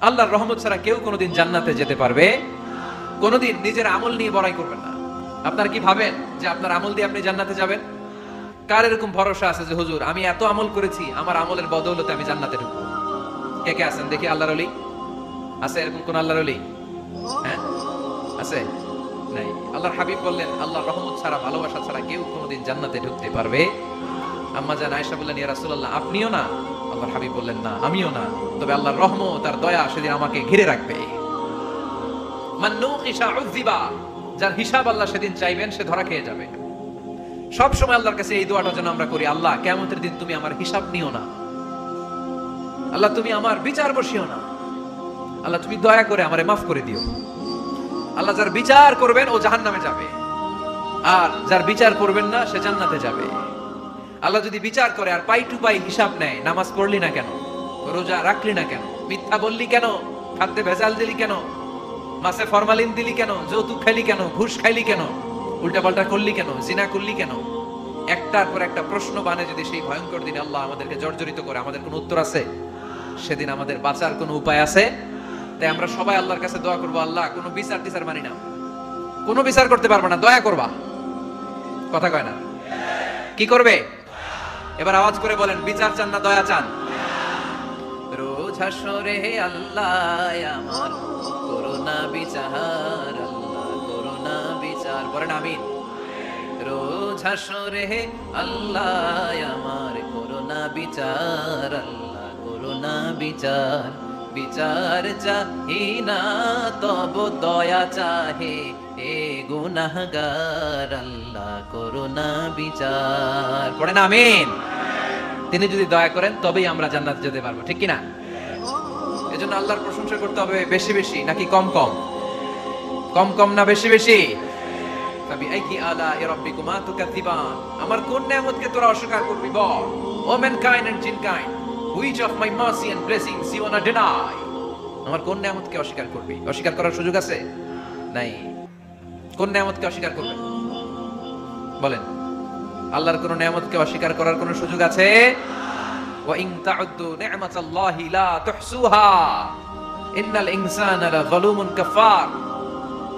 আল্লাহর রহমত ছাড়া কেউ কোনোদিন জান্নাতে যেতে পারবে? কোনোদিন নিজের আমল নিয়ে বড়াই করবেন না। আপনারা কি ভাবেন যে আপনার আমল দিয়ে আপনি জান্নাতে যাবেন? কার এরকম ভরসা আছে যে হুজুর আমি এত আমল করেছি, আমার আমলের বদৌলতে আমি জান্নাতে ঢুকবো? কে কে আছেন দেখি আল্লাহর ওলি? আছে এরকম কোন আল্লাহর ওলি? হ্যাঁ আছে? নাই। আল্লাহর হাবিব বললেন আল্লাহর রহমত ছাড়া, ভালোবাসা ছাড়া কেউ কোনোদিন জান্নাতে ঢুকতে পারবে? আম্মা জান আয়েশা বললেন ইয়া রাসূলুল্লাহ আপনিও না? আল্লাহর হাবিব বললেন না আমিও না, তবে আল্লাহর রহমত আর দয়া সেদিন আমাকে ঘিরে রাখবে। মান নুকিশা উযিবা, যার হিসাব আল্লাহ সেদিন চাইবেন সে ধরা খেয়ে যাবে। সব সময় আল্লাহর কাছে এই দোয়াটা যেন আমরা করি, আল্লাহ কিয়ামতের দিন তুমি আমার হিসাব নিও না, আল্লাহ তুমি আমার বিচার বসিও না, আল্লাহ তুমি দয়া করে আমারে মাফ করে দিও। আল্লাহ যার বিচার করবেন ও জাহান্নামে যাবে, আর যার বিচার করবেন না সে জান্নাতে যাবে। আল্লাহ যদি বিচার করে আর পাই টু পাই হিসাব নেয়, নামাজ পড়লি না কেন, রোজা রাখলি না কেন, মিথ্যা বললি কেন, খাদ্যে ভেজাল দিলি কেন, মাছে ফরমালিন দিলি কেন, যৌতুক খাইলি কেন, ঘুষ খাইলি কেন, উল্টাপাল্টা করলি কেন, জিনা করলি কেন, একটার পর একটা প্রশ্ন বানে যদি সেই ভয়ঙ্কর দিনে আল্লাহ আমাদেরকে জর্জরিত করে, আমাদের কোনো উত্তর আছে? সেদিন আমাদের বাঁচার কোনো উপায় আছে? তাই আমরা সবাই আল্লাহর কাছে দোয়া করবো, আল্লাহ কোনো বিচার টিচার মানি না, কোনো বিচার করতে পারবো না, দয়া করবা। কথা কয় না? কি করবে? এবার আওয়াজ করে বলেন, বিচার চান না দয়া চান? রোজ হাসরে আল্লাহ আমার করোনা বিচার, আল্লাহ করোনা বিচার, বলেন আমিন। রোজ হাসরে আল্লাহ আমার করোনা বিচার, আল্লাহ করোনা বিচার, বিচার চাহি না তব দয়া চাহে এ গুনাহগার, আল্লাহ করোনা বিচার, পড়েন আমিন। তিনি যদি দয়া করেন তবেই আমরা জান্নাতে যেতে পারবো, ঠিক কিনা? এজন্য আল্লাহর প্রশংসা করতে হবে বেশি বেশি নাকি কম কম? কম কম না বেশি বেশি? ফাবিআইয়ি আলাই রাব্বিকুমা তুকাযিবান, আমার কোন নিয়ামতকে তোরা অস্বীকার করবি বল। O mankind and jinnkind, which of my mercy and blessings you want to deny? আমার কোন নিয়ামতকে অস্বীকার করবি? অস্বীকার করার সুযোগ আছে? নাই। কোন নিয়ামতকে অস্বীকার করবেন বলেন? আল্লাহর কোন নিয়ামতকে অস্বীকার করার কোন সুযোগ আছে? ওয়া ইন তাউদ্দু নি'মাতাল্লাহি লা তুহসুহা ইন্নাল ইনসানা লাযালুমুন কাফার,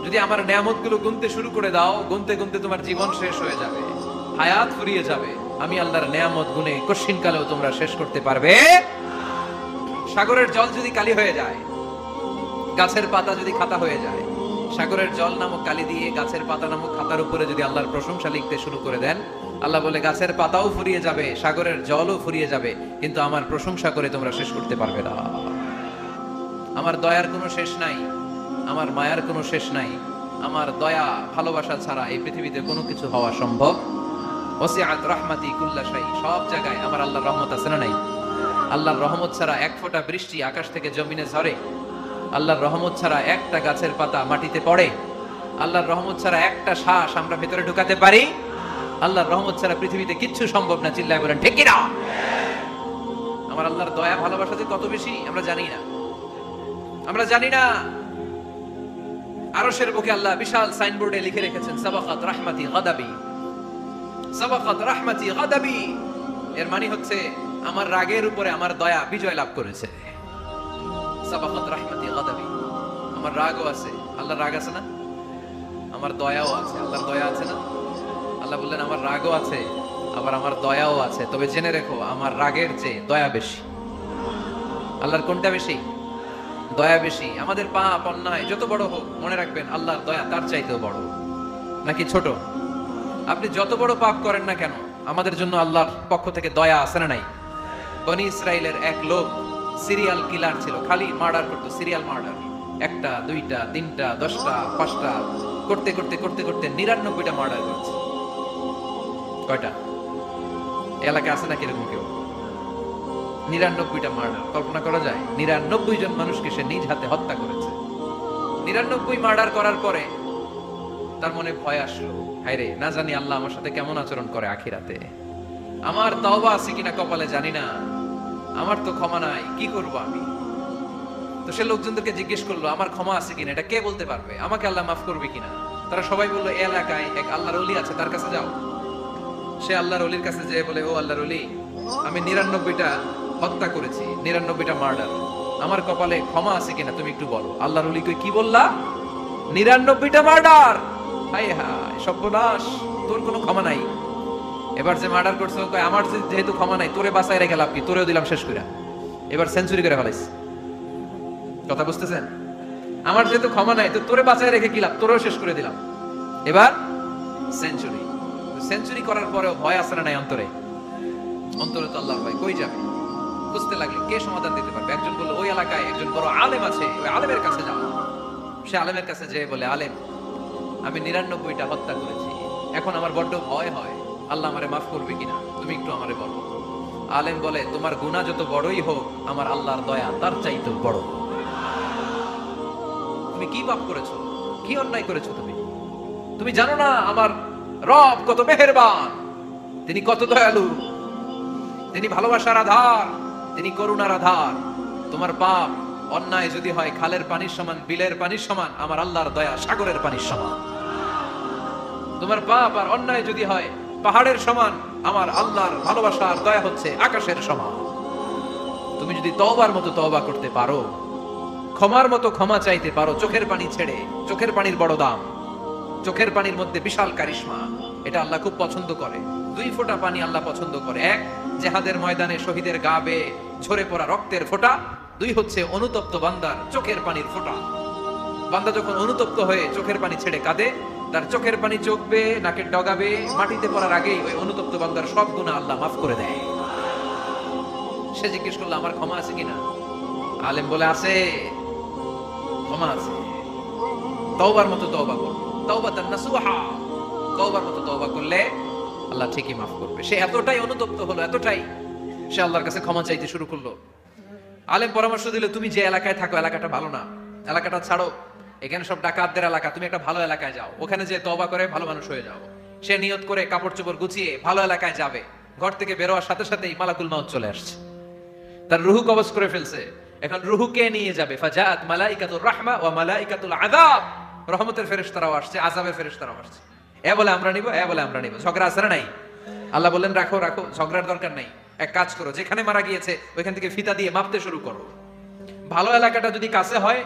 যদি আমার নিয়ামতগুলো গুনতে শুরু করে দাও, গুনতে গুনতে তোমার জীবন শেষ হয়ে যাবে, হায়াত ফুরিয়ে যাবে। আমি আল্লাহর নিয়ামত গুনে কঠিন কালেও তোমরা শেষ করতে পারবে? সাগরের জল যদি কালি হয়ে যায়, গাছের পাতা যদি খাতা হয়ে যায়, সাগরের জল নামক কালি দিয়ে গাছের পাতা নামক খাতার উপরে যদি আল্লাহর প্রশংসা লিখতে শুরু করে দেন, আল্লাহ বলে গাছের পাতাও ফুরিয়ে যাবে, সাগরের জলও ফুরিয়ে যাবে, কিন্তু আমার প্রশংসা করে তোমরা শেষ করতে পারবে না। আমার দয়ার কোনো শেষ নাই, আমার মায়ার কোনো শেষ নাই, আমার দয়া ভালোবাসা ছাড়া এই পৃথিবীতে কোনো কিছু হওয়া সম্ভব? ওয়াসিআত রাহমাতি কুল্লা শাই, সব জায়গায় আমার আল্লাহর রহমত আছে না নাই? আল্লাহর রহমত ছাড়া এক ফোঁটা বৃষ্টি আকাশ থেকে জমিনে ঝরে, আল্লাহর রহমত ছাড়া একটা গাছের পাতা মাটিতে পড়ে, আল্লাহর রহমত ছাড়া একটা শ্বাস আমরা ভেতরে ঢুকাতে পারি, আল্লাহর রহমত ছাড়া পৃথিবীতে কিচ্ছু সম্ভব না। চিল্লায় বলেন ঠিক কি না? আমার আল্লাহর দয়া ভালোবাসা যে কত বেশি আমরা জানি না, আমরা জানি না। আরশের বুকে আল্লাহ বিশাল সাইনবোর্ডে লিখে রেখেছেন সাবাকাত রাহমাতি গাদাবি, সাবাকাত রাহমাতি গাদাবি, এর মানে হচ্ছে আমার রাগের উপরে আমার দয়া বিজয় লাভ করেছে। সাবাকাত রাহমাতি গাদাবি, আমার রাগও আছে, আল্লাহর রাগ আছে না? আমার দয়াও আছে, আল্লাহর দয়া আছে না? আল্লাহ বললেন আমার রাগও আছে আবার আমার দয়াও আছে, তবে জেনে রেখো আমার রাগের চেয়ে দয়া বেশি। আল্লাহর কোনটা বেশি? দয়া বেশি। আমাদের পাপ অন্যায় যত বড় হোক, মনে রাখবেন আল্লাহর দয়া তার চাইতেও বড়। নাকি ছোট? আপনি যত বড় পাপ করেন না কেন, আমাদের জন্য আল্লাহর পক্ষ থেকে দয়া আছে না নাই? বনি ইসরাইলের এক লোক সিরিয়াল কিলার ছিল, খালি মার্ডার করতো, সিরিয়াল মার্ডার, একটা দুইটা তিনটা 10টা 5টা করতে করতে করতে করতে 99টা মার্ডার করেছে। কয়টা? এলাকায় আছে নাকি এরকম কেউ? 99টা মার্ডার, কল্পনা করা যায়? 99 জন মানুষকে সে নিজ হাতে হত্যা করেছে। 99 মার্ডার করার পরে তার মনে ভয় আসলো, হায়রে না জানি আল্লাহ আমার সাথে কেমন আচরণ করে আখিরাতে, আমার তওবা আছে কিনা কপালে জানি না, আমার তো ক্ষমা নাই, কি করব আমি? তো সে লোকজনদেরকে জিজ্ঞেস করলো আমার ক্ষমা আছে কিনা, এটা কে বলতে পারবে, আমাকে আল্লাহ মাফ করবে কিনা? তারা সবাই বললো এই এলাকায় এক আল্লাহর ওলি আছে, তার কাছে যাও। সে আল্লাহর ওলির কাছে যেয়ে বলে, ও আল্লাহর ওলি, আমি 99টা হত্যা করেছি, 99টা মার্ডার, আমার কপালে ক্ষমা আছে কিনা তুমি একটু বলো। আল্লাহর ওলি কই কি বললা? 99টা মার্ডার। হায় হায় সর্বনাশ, তোর কোনো ক্ষমা নাই। এবার যে মার্ডার করছে কয় আমার যেহেতু ক্ষমা নাই, তোরে বাঁচাই রেখে লাভ কি, তোরেও দিলাম শেষ করে। এবার সেঞ্চুরি করে ফেলাইছে। কথা বুঝতেছেন? আমার যেহেতু ক্ষমা নাই, তো তোরে বাঁচাই রেখে কি লাভ, তোরেও শেষ করে দিলাম। এবার সেঞ্চুরি। সেঞ্চুরি করার পরেও ভয় আসে না নাই অন্তরে? অন্তরে তো আল্লাহর ভয়, কই যাবে? খুঁজতে লাগলো কে সমাধান দিতে পারবে। একজন বলল ওই এলাকায় একজন বড় আলেম আছে, ওই আলেমের কাছে যাও। সে আলেমের কাছে যেয়ে বলে, আলেম আমি 99টা হত্যা করেছি, এখন আমার বড্ড ভয় হয়, আল্লাহ আমারে মাফ করবে কিনা, তুমি একটু আমারে বলো। আলেম বলে, তোমার গুনাহ যত বড়ই হোক, আমার আল্লাহর দয়া তার চাইতেও বড়। তুমি কি পাপ করেছো, কি অন্যায় করেছো তুমি? তুমি জানো না আমার রব কত মেহেরবান, তিনি কত দয়ালু, তিনি ভালোবাসার আধার, তিনি করুণার আধার। তোমার পাপ অন্যায় যদি হয় খালের পানির সমান, বিলের পানির সমান, আমার আল্লাহর দয়া সাগরের পানির সমান। তোমার পাপ আর অন্যায় যদি হয় পাহাড়ের সমান, আমার আল্লাহর ভালোবাসার দয়া হচ্ছে আকাশের সমান। তুমি যদি তওবার মতো তওবা করতে পারো, ক্ষমার মতো ক্ষমা চাইতে পারো, চোখের পানি ছেড়ে, চোখের পানির বড় দাম, চোখের পানির মধ্যে বিশাল কারিশমা, এটা আল্লাহ খুব পছন্দ করে। 2 ফোঁটা পানি আল্লাহ পছন্দ করে। 1 জিহাদের ময়দানে শহীদের গা বেয়ে ঝরে পড়া রক্তের ফোঁটা, 2 হচ্ছে অনুতপ্ত বান্দার চোখের পানির ফোঁটা। বান্দা যখন অনুতপ্ত হয়ে চোখের পানি ছেড়ে কাঁদে, তার চোখের পানি চোখ বেয়ে নাকের ডগা বেয়ে মাটিতে পড়ার আগেই ওই অনুতপ্ত বান্দার সব গুনাহ আল্লাহ মাফ করে দেয়। সে জিজ্ঞেস করলো আমার ক্ষমা আছে কিনা? আলেম বলে আছে, ক্ষমা আছে। তওবার মতো তওবা করো, তাওবাতান নাসুহা, তওবার মতো তওবা করলে আল্লাহ ঠিকই মাফ করবে। সে এতটাই অনুতপ্ত হলো, এতটাই, সে আল্লাহর কাছে ক্ষমা চাইতে শুরু করলো। আলেম পরামর্শ দিল, তুমি যে এলাকায় থাকো এলাকাটা ভালো না, এলাকাটা ছাড়ো, এখানে সব ডাকাতদের এলাকা, তুমি একটা ভালো এলাকায় যাও, ওখানে যে তওবা করে ভালো মানুষ হয়ে যাও। সে নিয়ত করে কাপড় চোপড় গুছিয়ে ভালো এলাকায় যাবে। ঘর থেকে বেরোয়ার সাথে সাথেই মালাকুল মাউত চলে আসছে, তার রুহু কবজ করে ফেলছে। এখন রুহুকে নিয়ে যাবে। ফাজাত মালাইকাতুর রাহমা ওয়া মালাইকাতুল আযাব, রহমতের ফেরেশতারাও আসছে, আযাবের ফেরেশতারাও আসছে। এ বলে আমরা নিব, এ বলে আমরা নিব। ঝগড়া আছে না নাই? আল্লাহ বললেন রাখো রাখো, ঝগড়ার দরকার নাই। এক কাজ করো, যেখানে মারা গিয়েছে ওইখান থেকে ফিতা দিয়ে মাপতে শুরু করো। ভালো এলাকাটা যদি কাছে হয়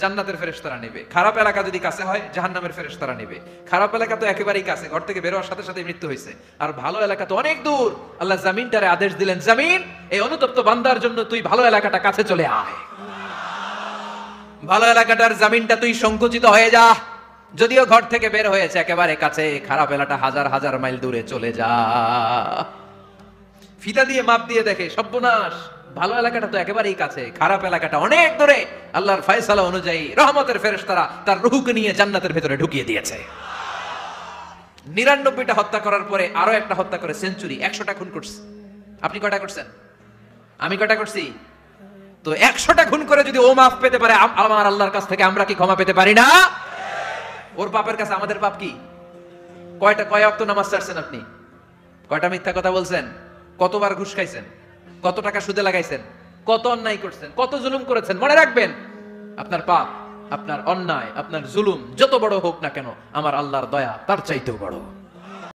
জান্নাতের ফেরেশতারা নেবে, খারাপ এলাকা যদি কাছে হয় জাহান্নামের ফেরেশতারা নেবে। খারাপ এলাকা তো একেবারেই কাছে, ঘর থেকে বের হওয়ার সাথে সাথে মৃত্যু হয়েছে। আর ভালো এলাকা তো অনেক দূর। আল্লাহ জামিনটারে আদেশ দিলেন, জামিন এই অনুতপ্ত বান্দার জন্য তুই ভালো এলাকাটা কাছে চলে আয়। ভালো এলাকাটার জামিনটা তুই সংকুচিত হয়ে যা, যদিও ঘর থেকে বের হয়েছে একেবারে কাছে, খারাপ এলাকাটা হাজার হাজার মাইল দূরে চলে যা। ফিতা দিয়ে মাপ দিয়ে দেখে সর্বনাশ, ভালো এলাকাটা তো একেবারেই কাছে, খারাপ এলাকাটা অনেক দূরে। আল্লাহর ফয়সালা অনুযায়ী রহমতের ফেরেশতারা তার রূহকে নিয়ে জান্নাতের ভেতরে ঢুকিয়ে দিয়েছে। 99টা হত্যা করার পরে আরো একটা হত্যা করে সেঞ্চুরি, 100টা খুন করছে। আপনি কয়টা করছেন? আমি কয়টা করছি? তো 100টা খুন করে যদি ও মাফ পেতে পারে আমার আল্লাহর কাছ থেকে, আমরা কি ক্ষমা পেতে পারি না? ওর পাপের কাছে আমাদের পাপ কি? কয় ওয়াক্ত নামাজ ছাড়ছেন আপনি? কয়টা মিথ্যা কথা বলছেন? কতবার ঘুষ খাইছেন? কত টাকা সুদে লাগাইছেন? কত অন্যায় করছেন? কত জুলুম করেছেন? মনে রাখবেন, আপনার পাপ, আপনার অন্যায়, আপনার জুলুম যত বড় হোক না কেন, আমার আল্লাহর দয়া তার চাইতেও বড়।